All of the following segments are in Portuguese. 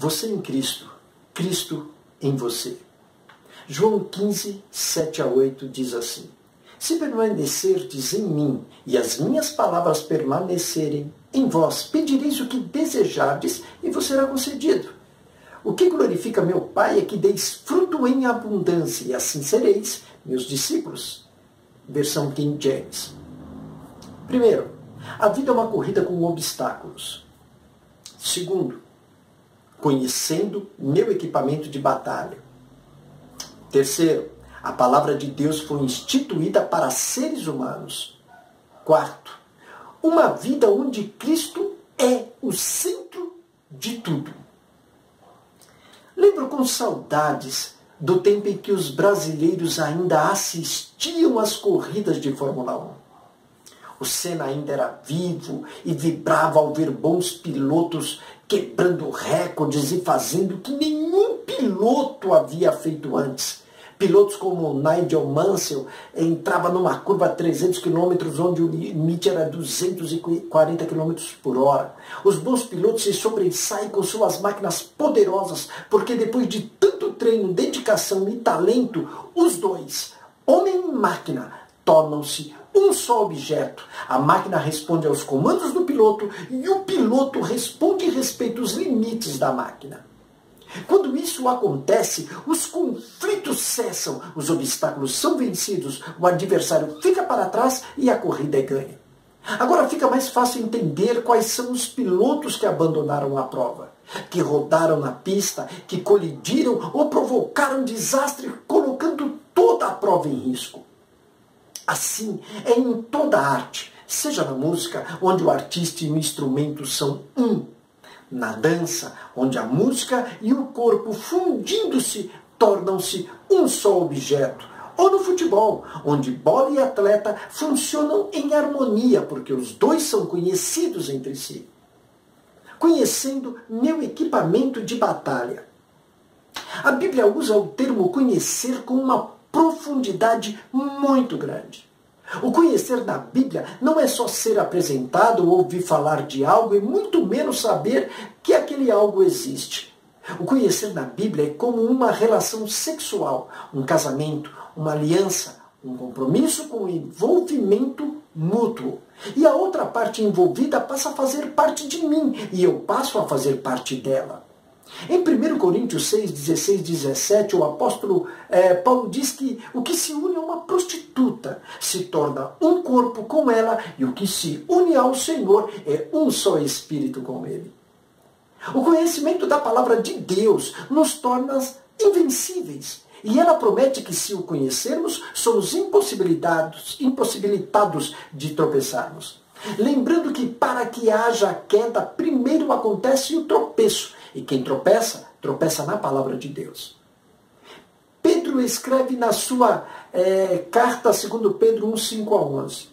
Você em Cristo, Cristo em você. João 15, 7-8 diz assim: se permanecerdes em mim e as minhas palavras permanecerem em vós, pedireis o que desejardes e vos será concedido. O que glorifica meu Pai é que deis fruto em abundância, e assim sereis meus discípulos. Versão King James. Primeiro, a vida é uma corrida com obstáculos. Segundo, conhecendo meu equipamento de batalha. Terceiro, a palavra de Deus foi instituída para seres humanos. Quarto, uma vida onde Cristo é o centro de tudo. Lembro com saudades do tempo em que os brasileiros ainda assistiam às corridas de Fórmula 1. O Senna ainda era vivo e vibrava ao ver bons pilotos quebrando recordes e fazendo o que nenhum piloto havia feito antes. Pilotos como Nigel Mansell entrava numa curva a 300 km onde o limite era 240 km por hora. Os bons pilotos se sobressaem com suas máquinas poderosas, porque depois de tanto treino, dedicação e talento, os dois, homem e máquina, tornam-se um só objeto. A máquina responde aos comandos do piloto e o piloto responde e respeita os limites da máquina. Quando isso acontece, os conflitos cessam, os obstáculos são vencidos, o adversário fica para trás e a corrida é ganha. Agora fica mais fácil entender quais são os pilotos que abandonaram a prova, que rodaram na pista, que colidiram ou provocaram desastre, colocando toda a prova em risco. Assim é em toda a arte, seja na música, onde o artista e o instrumento são um. Na dança, onde a música e o corpo fundindo-se tornam-se um só objeto. Ou no futebol, onde bola e atleta funcionam em harmonia, porque os dois são conhecidos entre si. Conhecendo meu equipamento de batalha. A Bíblia usa o termo conhecer com uma profundidade muito grande. O conhecer na Bíblia não é só ser apresentado ou ouvir falar de algo e muito menos saber que aquele algo existe. O conhecer na Bíblia é como uma relação sexual, um casamento, uma aliança, um compromisso com envolvimento mútuo. E a outra parte envolvida passa a fazer parte de mim e eu passo a fazer parte dela. Em 1 Coríntios 6, 16, 17, o apóstolo Paulo diz que o que se une a uma prostituta se torna um corpo com ela e o que se une ao Senhor é um só espírito com ele. O conhecimento da palavra de Deus nos torna invencíveis. E ela promete que se o conhecermos, somos impossibilitados de tropeçarmos. Lembrando que para que haja queda, primeiro acontece o tropeço. E quem tropeça, tropeça na palavra de Deus. Pedro escreve na sua carta, 2 Pedro 1, 5-11.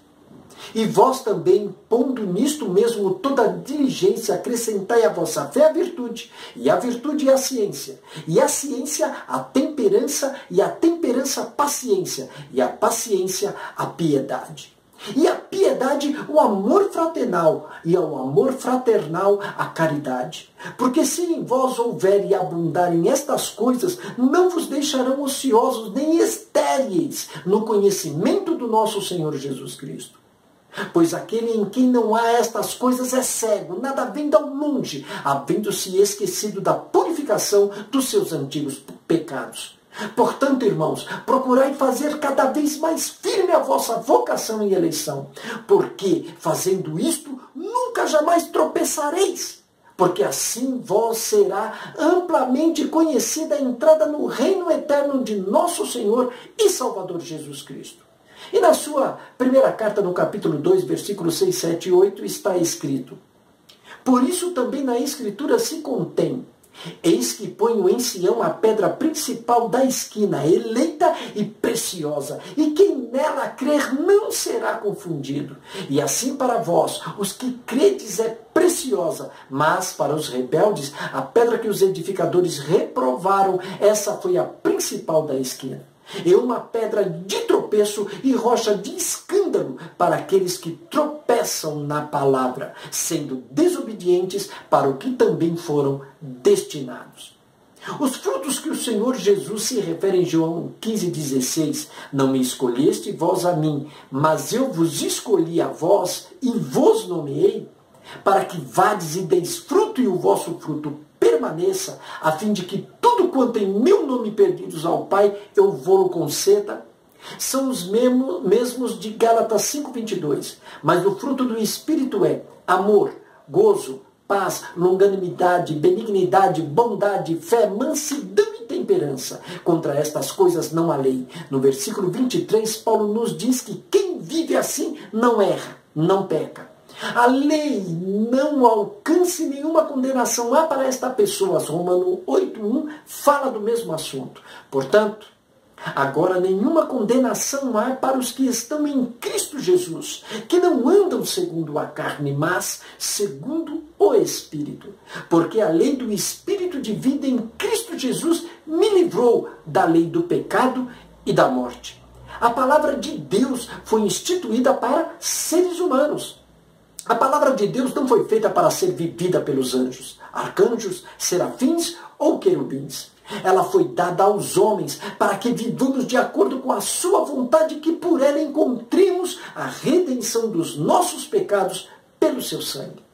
E vós também, pondo nisto mesmo toda diligência, acrescentai à vossa fé a virtude, e a virtude a ciência, e a ciência a temperança, e a temperança a paciência, e a paciência a piedade. E a piedade, o amor fraternal, e ao amor fraternal, a caridade. Porque se em vós houver e abundarem estas coisas, não vos deixarão ociosos nem estéreis no conhecimento do nosso Senhor Jesus Cristo. Pois aquele em quem não há estas coisas é cego, nada vendo ao longe, havendo-se esquecido da purificação dos seus antigos pecados. Portanto, irmãos, procurai fazer cada vez mais firme a vossa vocação e eleição, porque, fazendo isto, nunca jamais tropeçareis, porque assim vós será amplamente conhecida a entrada no reino eterno de nosso Senhor e Salvador Jesus Cristo. E na sua primeira carta, no capítulo 2, versículos 6, 7 e 8, está escrito: por isso também na Escritura se contém: eis que ponho em Sião a pedra principal da esquina, eleita e preciosa, e quem nela crer não será confundido. E assim para vós, os que credes, é preciosa, mas para os rebeldes, a pedra que os edificadores reprovaram, essa foi a principal da esquina. É uma pedra de tropeço e rocha de escândalo para aqueles que tropeçam na palavra, sendo desobedientes obedientes para o que também foram destinados. Os frutos que o Senhor Jesus se refere em João 15,16, não me escolheste vós a mim, mas eu vos escolhi a vós e vos nomeei, para que vades e deis fruto e o vosso fruto permaneça, a fim de que tudo quanto em meu nome pedidos ao Pai, eu vou-lo conceda. São os mesmos de Gálatas 5,22, mas o fruto do Espírito é amor, gozo, paz, longanimidade, benignidade, bondade, fé, mansidão e temperança. Contra estas coisas não há lei. No versículo 23, Paulo nos diz que quem vive assim não erra, não peca. A lei não alcance nenhuma condenação há para esta pessoa. Romanos 8,1 fala do mesmo assunto. Portanto, agora nenhuma condenação há para os que estão em Cristo Jesus, que não andam segundo a carne, mas segundo o Espírito. Porque a lei do Espírito de vida em Cristo Jesus me livrou da lei do pecado e da morte. A palavra de Deus foi instituída para seres humanos. A palavra de Deus não foi feita para ser vivida pelos anjos, arcanjos, serafins ou querubins. Ela foi dada aos homens para que vivamos de acordo com a sua vontade, que por ela encontremos a redenção dos nossos pecados pelo seu sangue.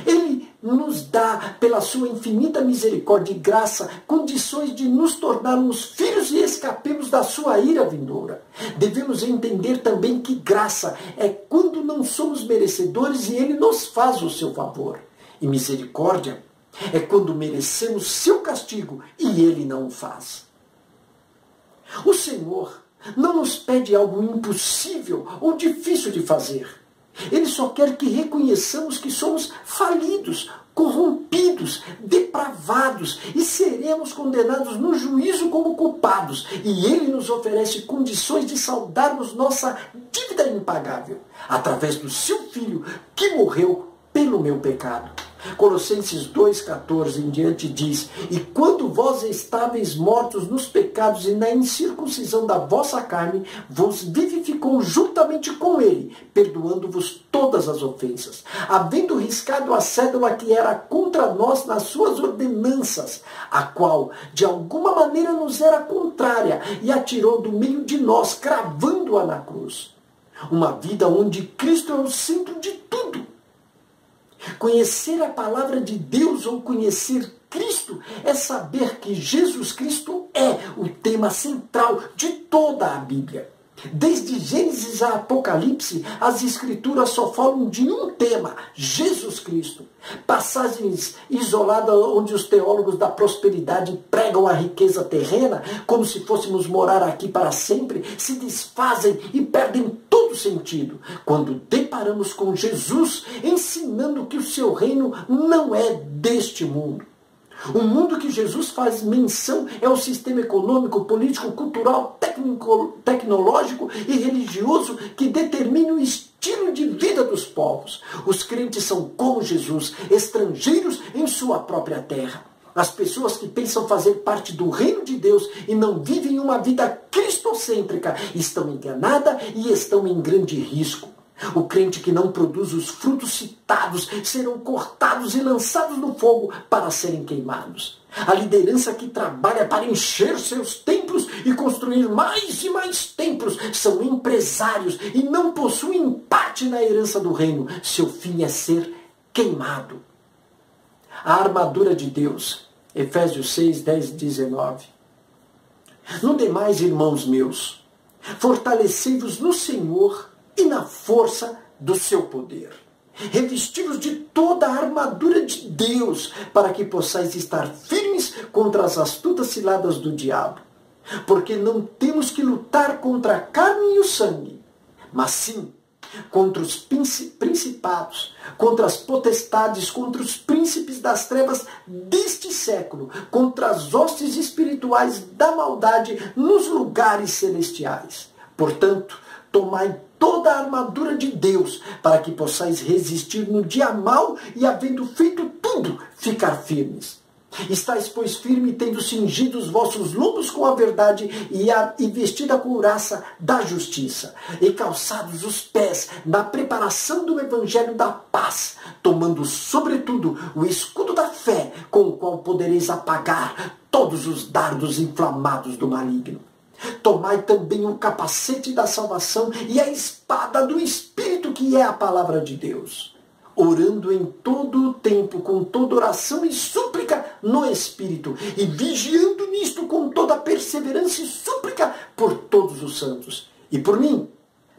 Ele nos dá, pela sua infinita misericórdia e graça, condições de nos tornarmos filhos e escapemos da sua ira vindoura. Devemos entender também que graça é quando não somos merecedores e ele nos faz o seu favor. E misericórdia é quando merecemos seu castigo e ele não o faz. O Senhor não nos pede algo impossível ou difícil de fazer. Ele só quer que reconheçamos que somos falidos, corrompidos, depravados e seremos condenados no juízo como culpados. E ele nos oferece condições de saldarmos nossa dívida impagável através do seu Filho que morreu pelo meu pecado. Colossenses 2,14 em diante diz: e quando vós estáveis mortos nos pecados e na incircuncisão da vossa carne, vos vivificou juntamente com ele, perdoando-vos todas as ofensas, havendo riscado a cédula que era contra nós nas suas ordenanças, a qual de alguma maneira nos era contrária, e atirou do meio de nós, cravando-a na cruz. Uma vida onde Cristo é o centro de tudo. Conhecer a palavra de Deus ou conhecer Cristo é saber que Jesus Cristo é o tema central de toda a Bíblia. Desde Gênesis a Apocalipse, as Escrituras só falam de um tema: Jesus Cristo. Passagens isoladas onde os teólogos da prosperidade pregam a riqueza terrena, como se fôssemos morar aqui para sempre, se desfazem e perdem todo sentido quando deparamos com Jesus ensinando que o seu reino não é deste mundo. O mundo que Jesus faz menção é o sistema econômico, político, cultural, tecnológico e religioso que determina o estilo de vida dos povos. Os crentes são como Jesus, estrangeiros em sua própria terra. As pessoas que pensam fazer parte do reino de Deus e não vivem uma vida cristocêntrica estão enganadas e estão em grande risco. O crente que não produz os frutos citados serão cortados e lançados no fogo para serem queimados. A liderança que trabalha para encher seus templos e construir mais e mais templos são empresários e não possuem parte na herança do reino. Seu fim é ser queimado. A armadura de Deus, Efésios 6, 10 e 19. No demais, irmãos meus, fortalecei-vos no Senhor e na força do seu poder. Revesti-vos de toda a armadura de Deus, para que possais estar firmes contra as astutas ciladas do diabo. Porque não temos que lutar contra a carne e o sangue, mas sim contra os principados, contra as potestades, contra os príncipes das trevas deste século, contra as hostes espirituais da maldade nos lugares celestiais. Portanto, tomai toda a armadura de Deus, para que possais resistir no dia mau e, havendo feito tudo, ficar firmes. Estais, pois, firme, tendo cingido os vossos lombos com a verdade e vestida a couraça da justiça, e calçados os pés na preparação do evangelho da paz, tomando sobretudo o escudo da fé, com o qual podereis apagar todos os dardos inflamados do maligno. Tomai também o capacete da salvação e a espada do Espírito, que é a palavra de Deus, orando em todo o tempo, com toda oração e súplica no Espírito, e vigiando nisto com toda perseverança e súplica por todos os santos, e por mim,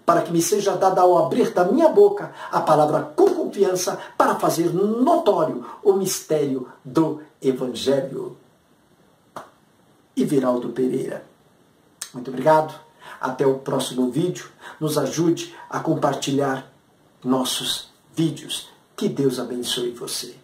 para que me seja dada ao abrir da minha boca a palavra com confiança, para fazer notório o mistério do Evangelho. Iveraldo Pereira. Muito obrigado. Até o próximo vídeo. Nos ajude a compartilhar nossos vídeos. Que Deus abençoe você.